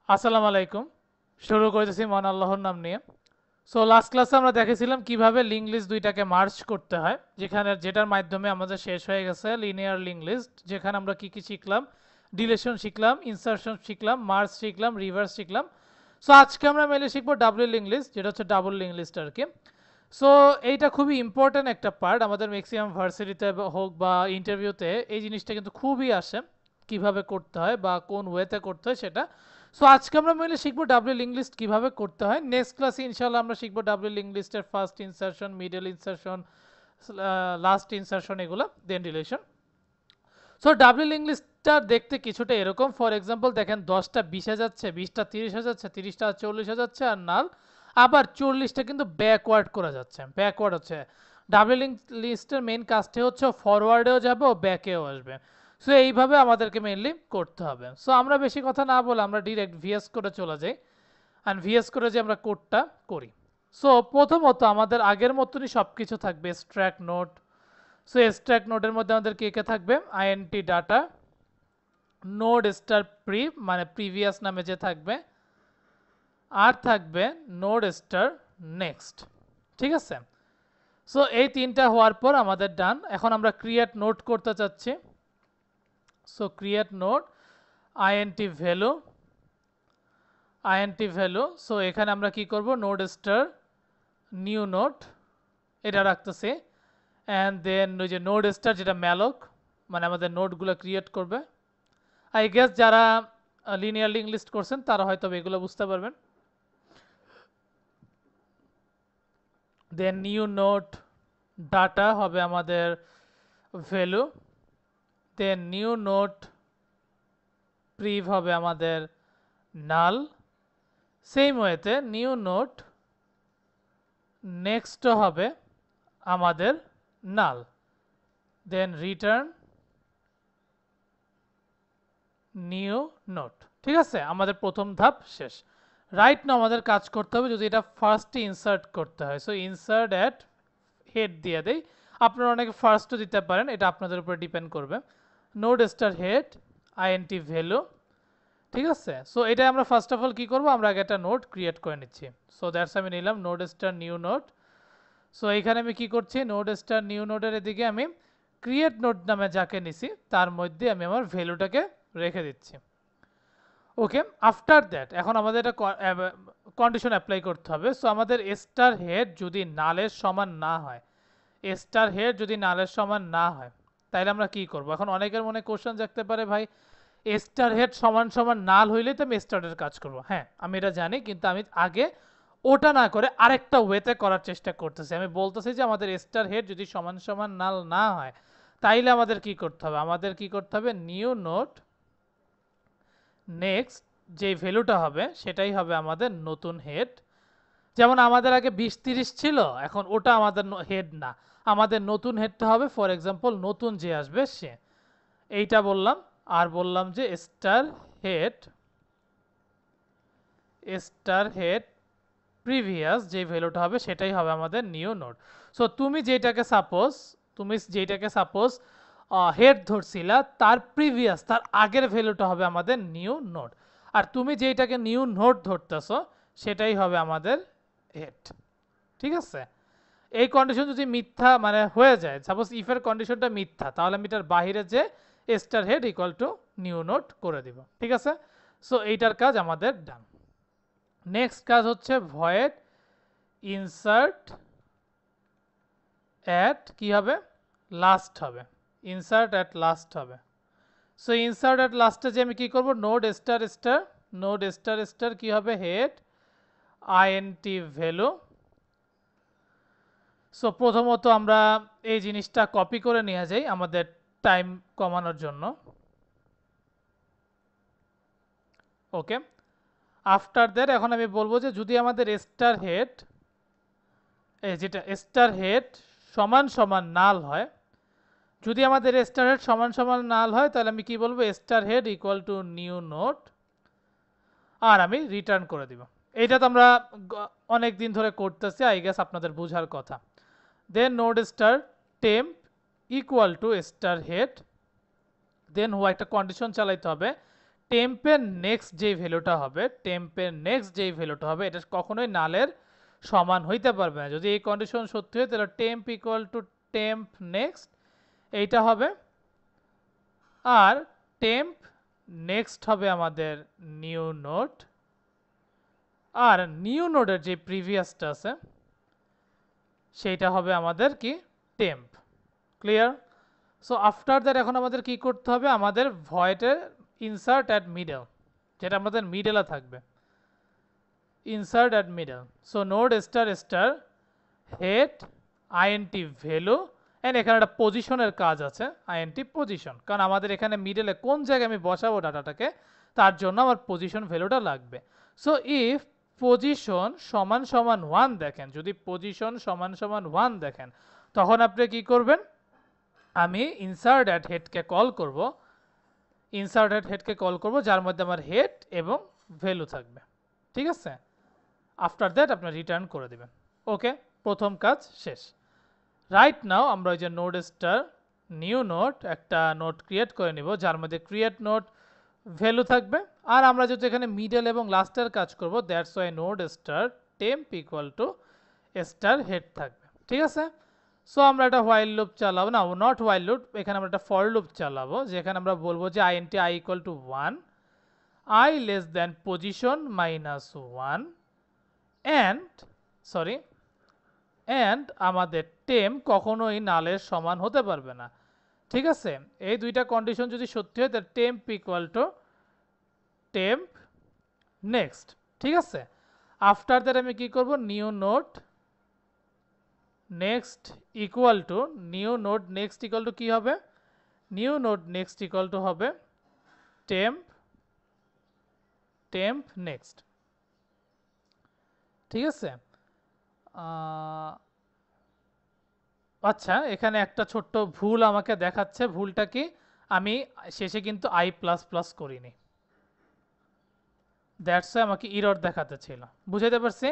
আসসালামু আলাইকুম। শুরু করতেছি মহান আল্লাহর নাম নিয়ে। সো লাস্ট ক্লাসে আমরা দেখেছিলাম কিভাবে লিঙ্ক লিস্ট দুইটাকে মার্জ করতে হয়, যেটার মাধ্যমে আমাদের শেষ হয়ে গেছে লিনিয়ার লিঙ্ক লিস্ট, যেখানে আমরা কি কি শিখলাম, ডিলেশন শিখলাম, ইনসারশন শিখলাম, মার্জ শিখলাম, রিভার্স শিখলাম। সো আজকে আমরা মেলে শিখবো ডাবল লিঙ্ক লিস্ট, যেটা হচ্ছে ডাবল লিঙ্ক লিস্ট আর কি। সো এইটা খুবই ইম্পর্ট্যান্ট একটা পার্ট, আমাদের ম্যাক্সিমাম ভার্সিটিতে হোক বা ইন্টারভিউতে এই জিনিসটা কিন্তু খুবই আসে, কিভাবে করতে হয় বা কোন ওয়েতে করতে হয় সেটা। সো আজকে আমরা মেনলি শিখবো ডাব্লিউ লিঙ্ক লিস্ট কিভাবে করতে হয়। নেক্সট ক্লাসে ইনশাআল্লাহ আমরা শিখবো ডাব্লিউ লিঙ্ক লিস্টের first insertion, middle insertion, last insertion, এগুলো দেন রিলেশন। সো ডাব্লিউ লিঙ্ক লিস্টটা দেখতে কিছুটা এরকম। ফর এক্সাম্পল দেখেন 10টা 20-এ যাচ্ছে, 20টা 30-এ যাচ্ছে, 30টা 40-এ যাচ্ছে আর নাল। আবার 40টা কিন্তু ব্যাকওয়ার্ড করা যাচ্ছে। ব্যাকওয়ার্ড হচ্ছে ডাব্লিউ লিঙ্ক লিস্টের মেইন কাজটি হচ্ছে ফরওয়ার্ডেও যাবে ও ব্যাকেও আসবে। সো এইভাবে আমাদেরকে মেইনলি করতে হবে। সো আমরা বেশি কথা না বলে আমরা ডিরেক্ট ভিএস করে চলে যাই, অ্যান্ড ভিএস করে যে আমরা কোডটা করি। সো প্রথমত আমাদের আগের মতনই সব কিছু থাকবে, স্ট্র্যাক নোট। সো স্ট্র্যাক নোটের মধ্যে আমাদের কে কে থাকবে, int data, node star pre মানে প্রিভিয়াস নামে যে থাকবে, আর থাকবে নোড স্টার নেক্সট। ঠিক আছে। সো এই তিনটা হওয়ার পর আমাদের ডান। এখন আমরা ক্রিয়েট নোড করতে চাচ্ছি। So create node, int value, int value. So এখানে আমরা কি করব, নোড স্টার নিউ নোড এটা রাখতেছি। অ্যান্ড দেন ওই যে নোড স্টার যেটা ম্যালক, মানে আমাদের নোডগুলো ক্রিয়েট করবে। আই গেস যারা লিনিয়ার লিঙ্ক লিস্ট করছেন তারা হয়তো এগুলো বুঝতে পারবেন। দেন নিউ নোড ডাটা হবে আমাদের ভ্যালু, দেন নিউ নোড প্রিভ হবে আমাদের নাল, সেম ওয়েতে নিউ নোড নেক্সট হবে আমাদের নাল, দেন রিটার্ন নিউ নোট। ঠিক আছে, আমাদের প্রথম ধাপ শেষ। রাইট না আমাদের কাজ করতে হবে যদি এটা ফার্স্টে ইনসার্ট করতে হয়। সো ইনসার্ট অ্যাট হেড দিয়ে দেই। আপনারা অনেকে ফার্স্টও দিতে পারেন, এটা আপনাদের উপর ডিপেন্ড করবে। Node star head int value. ঠিক আছে। সো এটা আমরা ফার্স্ট অফ অল কি করব, আমরা আগে একটা নোড ক্রিয়েট করে নিচ্ছি। সো দ্যাটস আমি নিলাম node star new node. So এখানে আমি কি করছি, নোড স্টার নিউ নোডের এদিকে আমি ক্রিয়েট নোড নামে যাকে নিছি তার মধ্যে আমি আমার ভ্যালুটাকে রেখে দিচ্ছি। ওকে, আফটার দ্যাট এখন আমাদের একটা কন্ডিশন অ্যাপ্লাই করতে হবে। সো আমাদের স্টার হেড যদি নালের সমান না হয়, স্টার হেড যদি নালের সমান না হয়, তাইলে আমরা কি করব। এখন অনেকের মনে কোশ্চেন জাগতে পারে, ভাই স্টার হেড সমান সমান নাল হইলেই তো আমি স্টারের কাজ করব। হ্যাঁ আমি এটা জানি, কিন্তু আমি আগে ওটা না করে আরেকটা ওয়েতে করার চেষ্টা করতেছি। আমি বলতেছি যে আমাদের স্টার হেড যদি সমান সমান নাল না হয়, তাইলে আমাদের কি করতে হবে, আমাদের কি করতে হবে, নিউ নোড নেক্সট যে ভ্যালুটা হবে সেটাই হবে আমাদের নতুন হেড। যেমন আমাদের আগে 20-30 ছিল, এখন ওটা আমাদের হেড না, আমাদের নতুন হেডটা হবে ফর এক্সাম্পল নতুন যে আসবে সে। এইটা বললাম। আর বললাম যে হেড স্টার হেড প্রিভিয়াস যে ভ্যালুটা হবে সেটাই হবে আমাদের নিউ নোড। সো তুমি যেটাকে সাপোজ হেড ধরছিলা, তার প্রিভিয়াস তার আগের ভ্যালুটা হবে আমাদের নিউ নোড। আর তুমি যেটাকে নিউ নোড ধরতেছো সেটাই হবে আমাদের হেড। ঠিক আছে। এই কন্ডিশন যদি মিথ্যা মানে হয়ে যায়, সাপোজ ইফের কন্ডিশনটা মিথ্যা, তাহলে আমি এটার বাইরে যে star head equal to new node করে দিব। ঠিক আছে। সো এইটার কাজ আমাদের ডান। নেক্সট কাজ হচ্ছে ভয়েড ইনসার্ট অ্যাট কি হবে, লাস্ট হবে, ইনসার্ট অ্যাট লাস্ট হবে। সো ইনসার্ট অ্যাট লাস্টে যে আমি কি করব, node star star, node star star কি হবে, হেড আইএনটি ভ্যালু। সো প্রথমত আমরা এই জিনিসটা কপি করে নিয়ে যাই আমাদের টাইম কমানোর জন্য। ওকে, আফটার দ্যাট এখন আমি বলবো যে যদি আমাদের স্টার হেড যেটা স্টার হেড সমান সমান নাল হয়, যদি আমাদের স্টার হেড সমান সমান নাল হয়, তাহলে আমি কি বলবো, star head equal to new node, আর আমি রিটার্ন করে দিব। এইটা তো আমরা অনেক দিন ধরে করতেছি, আই গেস আপনাদের বোঝার কথা। Then node star temp equal to star head, then একটা কন্ডিশন চালাইতে হবে, টেম্পের নেক্সট যে ভ্যালুটা হবে, টেম্পের নেক্সট যেই ভ্যালুটা হবে এটা কখনোই নালের সমান হইতে পারবে না। যদি এই কন্ডিশন সত্যি হয় তাহলে temp equal to temp next এইটা হবে, আর টেম্প নেক্সট হবে আমাদের নিউ নোড, আর নিউ নোডের যে প্রিভিয়াসটা আছে সেইটা হবে আমাদের কি temp. Clear? So after that এখন আমাদের কি করতে হবে, আমাদের ভয়েডে ইনসার্ট অ্যাট মিডল, যেটা আমাদের মিডলে থাকবে, insert at middle. So node star star head int value, and এখানে একটা পজিশনের কাজ আছে, আইএনটি পজিশন, কারণ আমাদের এখানে মিডলে কোন জায়গায় আমি বসাবো ডাটাটাকে তার জন্য আমার পজিশন ভ্যালুটা লাগবে। সো ইফ পজিশন সমান সমান 1 দেখেন, যদি পজিশন সমান সমান 1 দেখেন তখন আপনি কি করবেন, আমি ইনসার্ট অ্যাট হেডকে কল করব, ইনসার্ট অ্যাট হেডকে কল করব যার মধ্যে আমার হেড এবং ভ্যালু থাকবে। ঠিক আছে? আফটার দ্যাট আপনি রিটার্ন করে দিবেন। ওকে, প্রথম কাজ শেষ। রাইট নাও আমরা ওই যে নোড স্টার নিউ নোড একটা নোড ক্রিয়েট করে নিব যার মধ্যে ক্রিয়েট নোড ভ্যালু থাকবে, আর আমরা যেহেতু এখানে মিডল এবং লাস্টের কাজ করব that's why node star temp equal to star head থাকবে। ঠিক আছে? সো আমরা একটা হোয়াইল লুপ চালাবো, না নট হোয়াইল লুপ, এখানে আমরা একটা ফর লুপ চালাবো যেখানে আমরা বলবো যে int I equal to 1, I less than position minus 1 and sorry and আমাদের টেম্প কখনোই নালের সমান হতে পারবে না। ঠিক আছে? এই দুইটা কন্ডিশন যদি সত্যি হয় তাহলে temp equal to temp next. ঠিক আছে? আফটার দ্যাট আমি কি করব, new node next equal to, new node next equal to কি হবে, new node next equal to হবে টেম্প টেম্প নেক্সট। ঠিক আছে? আচ্ছা, এখানে একটা ছোট্ট ভুল আমাকে দেখাচ্ছে, ভুলটা কি, আমি শেষে কিন্তু আই প্লাস প্লাস করিনি, দ্যাটস আমাকে ইরর দেখাতে ছিল। বুঝাইতে পারছি?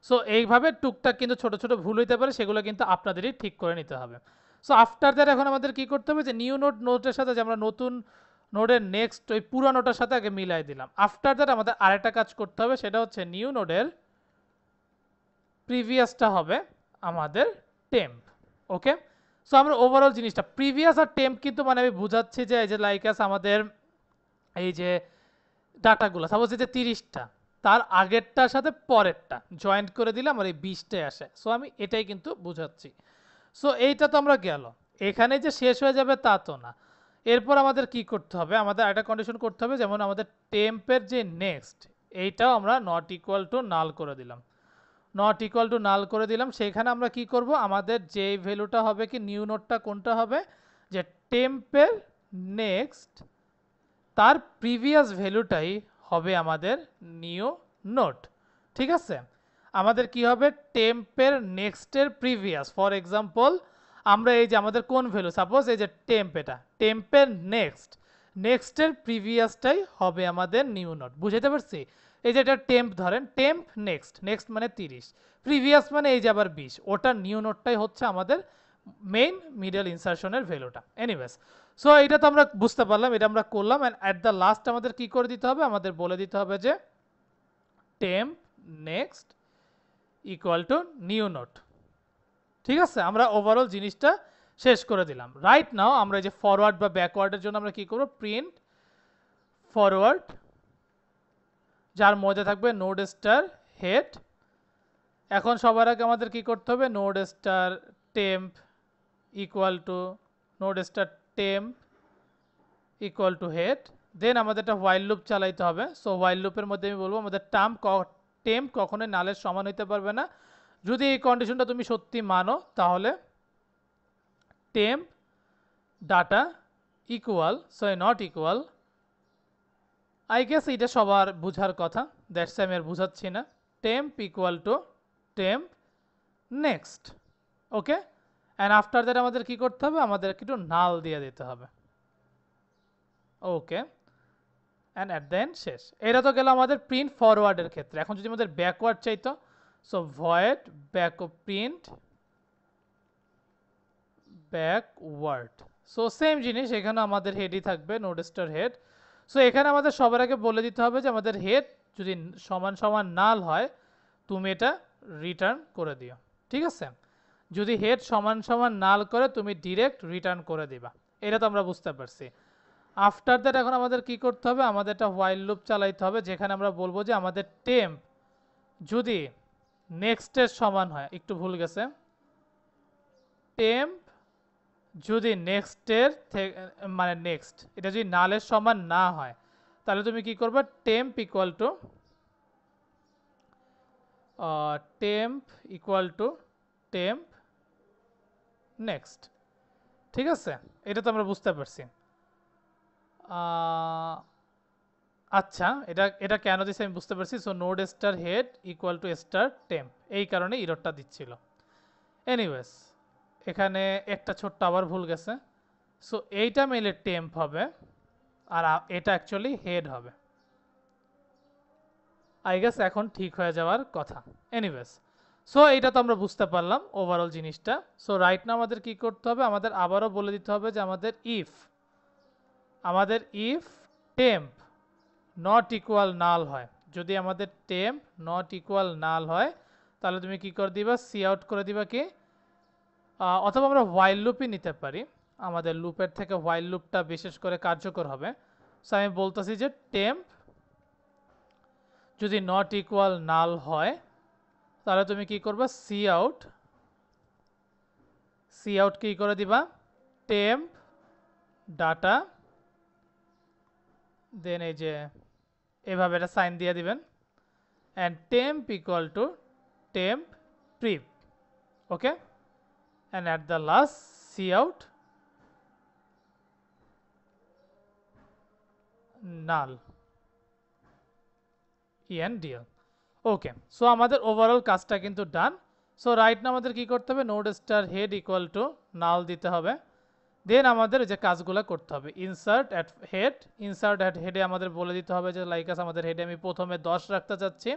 সো এইভাবে টুকটাক কিন্তু ছোট ছোট ভুল হইতে পারে, সেগুলো কিন্তু আপনাদেরই ঠিক করে নিতে হবে। সো আফটার দ্যাট এখন আমাদের কি করতে হবে, যে নিউ নোড নোটের সাথে যে আমরা নতুন নোডের নেক্সট ওই পুরানোটার সাথে আগে মিলাই দিলাম, আফটার দ্যাট আমাদের আরেকটা কাজ করতে হবে, সেটা হচ্ছে নিউ নোডের প্রিভিয়াসটা হবে আমাদের টেম্প। ওকে, সো আমরা ওভারঅল জিনিসটা প্রিভিয়াস আর টেম্প কিন্তু মানে আমি বুঝাচ্ছি যে এই যে লাইক আস আমাদের এই যে ডাটাগুলো সাপোজ এই যে 30টা, তার আগেরটার সাথে পরেরটা জয়েন্ট করে দিলে আমার এই 20টাই আসে। সো আমি এটাই কিন্তু বুঝাচ্ছি। সো এইটা তো আমরা গেল, এখানে যে শেষ হয়ে যাবে তা তো না, এরপর আমাদের কি করতে হবে, আমাদের একটা কন্ডিশন করতে হবে, যেমন আমাদের টেম্পের যে নেক্সট এইটাও আমরা নট ইকুয়াল টু নাল করে দিলাম, নট ইকুয়াল টু নাল করে দিলাম। সেখানে আমরা কি করব, আমাদের যে ভ্যালুটা হবে কি নিউ নোটটা কোনটা হবে, যে টেম্পের নেক্সট তার প্রিভিয়াস ভ্যালুটাই হবে আমাদের নিউ নোট। ঠিক আছে? আমাদের কি হবে, টেম্পের নেক্সটের প্রিভিয়াস, ফর এক্সাম্পল আমরা এই যে আমাদের কোন ভ্যালু, সাপোজ এই যে টেম্প, এটা টেম্পের নেক্সট নেক্সটের প্রিভিয়াসটাই হবে আমাদের নিউ নোট। বুঝাইতে পারছি? এই যে এটা টেম্প ধরেন, টেম্প নেক্সট, নেক্সট মানে 30, প্রিভিয়াস মানে এই যে আবার 20, ওটা নিউ নোটটাই হচ্ছে আমাদের মেইন মিডল ইনসারশনের ভ্যালুটা। এনিওয়েজ, সো এটা তো আমরা বুঝতে পারলাম, এটা আমরা করলাম, অ্যান্ড অ্যাট দ্য লাস্ট আমাদের কি করে দিতে হবে, আমাদের বলে দিতে হবে যে temp next equal to new node. ঠিক আছে? আমরা ওভারঅল জিনিসটা শেষ করে দিলাম। রাইট নাও আমরা এই যে ফরওয়ার্ড বা ব্যাকওয়ার্ডের জন্য আমরা কি করব, প্রিন্ট ফরওয়ার্ড যার মধ্যে থাকবে নোড স্টার হেড। এখন সবার আগে আমাদের কি করতে হবে, node star temp equal to node star temp equal to head, then আমাদের একটা হোয়াইল লুপ চালাইতে হবে। সো হোয়াইল লুপের মধ্যে আমি বলবো আমাদের টেম্প কখনোই নালের সমান হইতে পারবে না, যদি এই কন্ডিশনটা তুমি সত্যি মানো তাহলে temp data equal, so not equal, I guess এটা সবার বুঝার কথা, দ্যাটস আমি আর বুঝাচ্ছি না, temp equal to temp next. Okay, and after that আমাদের কি করতে হবে, আমাদের একটু নাল দিয়ে দিতে হবে। ওকে, অ্যান্ড অ্যাট দ্য এন্ড শেষ। এটা তো গেল আমাদের প্রিন্ট ফরওয়ার্ডের ক্ষেত্রে। এখন যদি আমাদের ব্যাকওয়ার্ড চাইতো, so void back print backward, so same জিনিস, এখানে আমাদের হেডই থাকবে নোড স্টার হেড। সো এখানে আমাদের সবার আগে বলে দিতে হবে যে আমাদের হেড যদি সমান সমান নাল হয় তুমি এটা রিটার্ন করে দিও, ঠিক আছে? যদি হেড সমান সমান নাল করে তুমি ডিরেক্ট রিটার্ন করে দিবা। এটা তো আমরা বুঝতে পারছি। আফটার দ্যাট এখন আমাদের কি করতে হবে, আমাদের একটা হোয়াইল লুপ চালাইতে হবে যেখানে আমরা বলবো যে আমাদের টেম্প যদি নেক্সটের সমান হয়, একটু ভুল গেছে, টেম্প যদি নেক্সটের মানে নেক্সট এটা যদি নালের সমান না হয় তাহলে তুমি কি করবে, temp equal to temp equal to temp next, ঠিক আছে? এটা তো আমরা বুঝতে পারছি। আচ্ছা, এটা এটা কেন দিচ্ছে আমি বুঝতে পারছি। So node star head equal to star temp, এই কারণে ইররটা দিচ্ছিল। এনিওয়েজ এখানে একটা ছোট্ট আবার ভুল গেছে। সো এইটা মেলে টেম্প হবে আর এটা অ্যাকচুয়ালি হেড হবে। আই গেস এখন ঠিক হয়ে যাওয়ার কথা। এনিওয়েজ সো এইটা তো আমরা বুঝতে পারলাম ওভারঅল জিনিসটা। সো রাইট না আমাদের কি করতে হবে, আমাদের আবারও বলে দিতে হবে যে আমাদের ইফ টেম্প নট ইকুয়াল নাল হয়, যদি আমাদের টেম্প নট ইকুয়াল নাল হয় তাহলে তুমি কি করে দিবা, সি আউট করে দিবা কি, অথবা আমরা হোয়াইল লুপই নিতে পারি, আমাদের লুপের থেকে হোয়াইল লুপটা বিশেষ করে কার্যকর হবে। সো আমি বলতেছি যে টেম্প যদি নট ইকুয়াল নাল হয় তাহলে তুমি কি করবা, সি আউট কি করে দিবা, টেম্প ডাটা, দেন এই যে এভাবে একটা সাইন দিয়ে দিবেন, and temp equal to temp prev, okay, and at the last C out null ENDL, okay. So আমাদের ওভারঅল কাজটা কিন্তু ডান। সো রাইট না আমাদের কি করতে হবে, node star head equal two নাল দিতে হবে, দেন আমাদের যে কাজগুলো করতে হবে, ইনসার্ট অ্যাট হেডে আমাদের বলে দিতে হবে যে লাইকাস আমাদের হেডে আমি প্রথমে 10 রাখতে চাচ্ছি,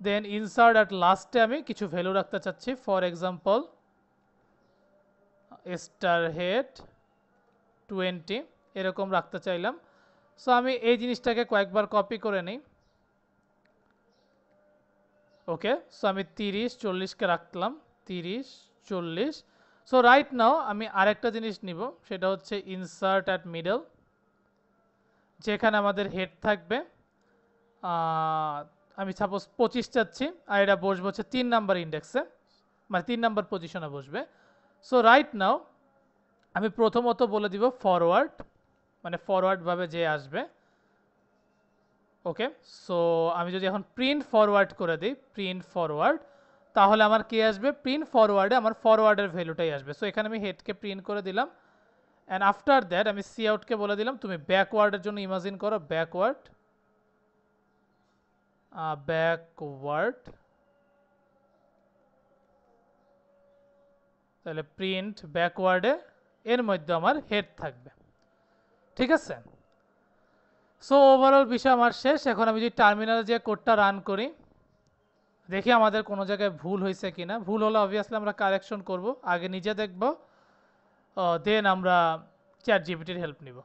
দেন ইনসার্ট অ্যাট লাস্টে আমি কিছু ভ্যালু রাখতে চাচ্ছি, ফর এক্সাম্পল স্টার হেড 20 এরকম রাখতে চাইলাম। সো আমি এই জিনিসটাকে কয়েকবার কপি করে নিই, ওকে। সো আমি 30-40কে রাখলাম, 30-40। সো রাইট নাও আমি আরেকটা জিনিস নিব, সেটা হচ্ছে ইনসার্ট অ্যাট মিডল, যেখানে আমাদের হেড থাকবে, আমি সাপোজ 25 চাচ্ছি, আর এটা বসবে হচ্ছে 3 নাম্বার ইন্ডেক্সে, মানে 3 নাম্বার পজিশনে বসবে। সো রাইট নাও আমি প্রথমত বলে দিব ফরওয়ার্ড, মানে ফরওয়ার্ডভাবে যে আসবে, ওকে। সো আমি যদি এখন প্রিন্ট ফরওয়ার্ড করে দিই, প্রিন্ট ফরওয়ার্ড, তাহলে আমার কি আসবে, প্রিন্ট ফরওয়ার্ডে আমার ফরওয়ার্ডের ভ্যালুটাই আসবে। সো এখানে আমি হেডকে প্রিন্ট করে দিলাম, অ্যান্ড আফটার দ্যাট আমি সি আউটকে বলে দিলাম তুমি ব্যাকওয়ার্ডের জন্য ইমাজিন করো, ব্যাকওয়ার্ড তাহলে প্রিন্ট ব্যাকওয়ার্ডে এর মধ্যে আমার হেড থাকবে, ঠিক আছে? সো ওভারঅল বিষয় আমার শেষ। এখন আমি যদি টার্মিনালে যে কোডটা রান করি, দেখি আমাদের কোনো জায়গায় ভুল হয়েছে কিনা। ভুল হলে অবভিয়াসলি আমরা কারেকশন করব, আগে নিজে দেখব, দেন আমরা চ্যাট জিপিটির হেল্প নিব।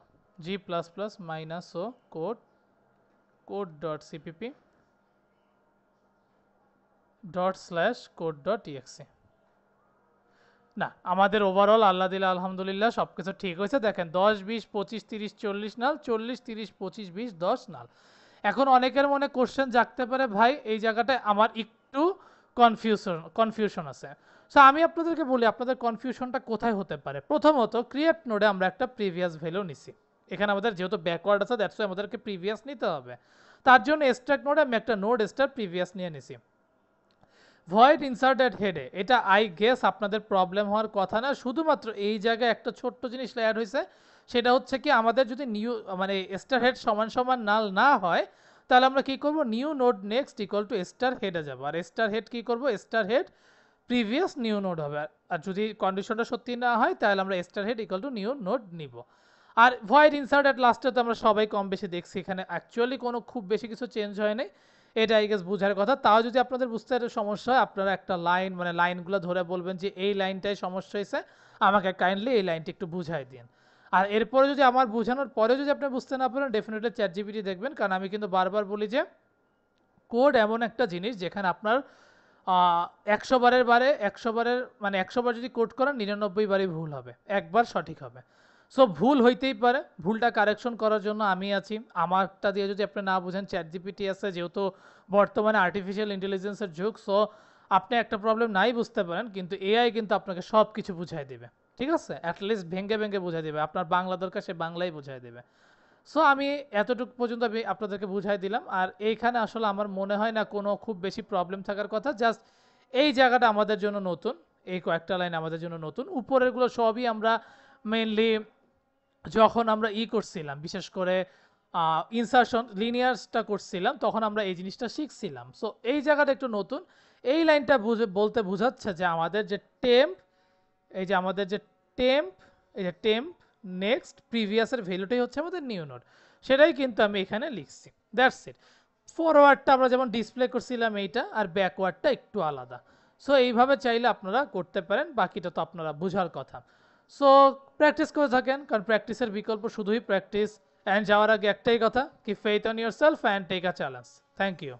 g++ code.cpp./code.exe। না, আমাদের ওভারঅল আল্লাহ দিলে আলহামদুলিল্লাহ সব কিছু ঠিক হয়েছে। দেখেন 10, 20, 25, 30, 40 নাল, 40, 30, 25, 20, 10 নাল। এখন অনেকের মনে কোশ্চেন জাগতে পারে, ভাই এই জায়গাটায় আমার একটু কনফিউশন আছে। সো আমি আপনাদেরকে বলি আপনাদের কনফিউশনটা কোথায় হতে পারে। প্রথমত ক্রিয়েট নোডে আমরা একটা প্রিভিয়াস ভ্যালু নিছি, এখানে আমাদের যেহেতু ব্যাকওয়ার্ড আছে দ্যাটস ওয়াই আমাদেরকে প্রিভিয়াস নিতে হবে। তার জন্য এক্সট্রাক্ট নোডে আমি একটা নোড স্টার প্রিভিয়াস নিয়ে নিছি। ভয়েড ইনসার্ট অ্যাট হেডে, এটা আই গেস আপনাদের প্রবলেম হওয়ার কথা না, শুধুমাত্র এই জায়গায় একটা ছোট্ট জিনিস অ্যাড হয়েছে, সেটা হচ্ছে কি আমাদের যদি নিউ মানে স্টার হেড সমান সমান নাল না হয় তাহলে আমরা কি করব, new node next equal to star হেডে যাব, আর স্টার হেড কি করব, star head previous new node হবে, আর যদি কন্ডিশনটা সত্যি না হয় তাহলে আমরা star head equal to new node নিব। আর ভয়েড ইনসার্ট অ্যাট লাস্টে তো আমরা সবাই কম বেশি দেখছি, এখানে অ্যাকচুয়ালি কোনো খুব বেশি কিছু চেঞ্জ হয় নাই, এটা আই গেস বোঝার কথা। তাও যদি আপনাদের বুঝতে সমস্যা হয় আপনারা একটা লাইন মানে লাইনগুলো ধরে বলবেন যে এই লাইনটাই সমস্যা হয়েছে, আমাকে কাইন্ডলি এই লাইনটা একটু বুঝাই দিন। আর এরপরে যদি আমার বোঝানোর পরে যদি আপনি বুঝতে না পারেন ডেফিনেটলি চ্যাট জিপিটি দেখবেন, কারণ আমি কিন্তু বারবার বলি যে কোড এমন একটা জিনিস যেখানে আপনার 100 বারের মানে 100 বার যদি কোড করেন 99 বারই ভুল হবে, একবার সঠিক হবে। সো ভুল হইতেই পারে, ভুলটা কারেকশন করার জন্য আমি আছি। আমারটা দিয়ে যদি আপনি না বুঝেন, চ্যাট জিপিটি আছে, যেহেতু বর্তমানে আর্টিফিশিয়াল ইন্টেলিজেন্সের যুগ, সো আপনি একটা প্রবলেম নাই বুঝতে পারেন কিন্তু এআই কিন্তু আপনাকে সব কিছু বুঝাই দেবে, ঠিক আছে? অ্যাটলিস্ট ভেঙ্গে ভেঙ্গে বুঝাই দেবে, আপনার বাংলা দরকার সে বাংলাই বুঝাই দেবে। সো আমি এতটুকু পর্যন্ত আমি আপনাদেরকে বুঝাই দিলাম। আর এইখানে আসলে আমার মনে হয় না কোনো খুব বেশি প্রবলেম থাকার কথা, জাস্ট এই জায়গাটা আমাদের জন্য নতুন, এই কয়েকটা লাইন আমাদের জন্য নতুন। উপরেরগুলো সবই আমরা মেইনলি যখন আমরা করছিলাম, বিশেষ করে ইনসারশন লিনিয়ার্সটা করছিলাম, তখন আমরা এই জিনিসটা শিখছিলাম। সো এই জায়গাটা একটু নতুন। এই লাইনটা বলতে বোঝাচ্ছে যে আমাদের যে টেম্প, এই যে আমাদের যে টেম্প, এই যে টেম্প নেক্সট প্রিভিয়াসের ভ্যালুটাই হচ্ছে আমাদের নিউ নোড, সেটাই কিন্তু আমি এখানে লিখছি। That's it. ফরওয়ার্ডটা আমরা যেমন ডিসপ্লে করছিলাম এইটা, আর ব্যাকওয়ার্ডটা একটু আলাদা। সো এইভাবে চাইলে আপনারা করতে পারেন, বাকিটা তো আপনারা বোঝার কথা। সো প্র্যাকটিস করে থাকেন, কারণ প্র্যাকটিসের বিকল্প শুধুই প্র্যাকটিস। অ্যান্ড যাওয়ার আগে একটাই কথা, কি faith on yourself and take a challenge. Thank you.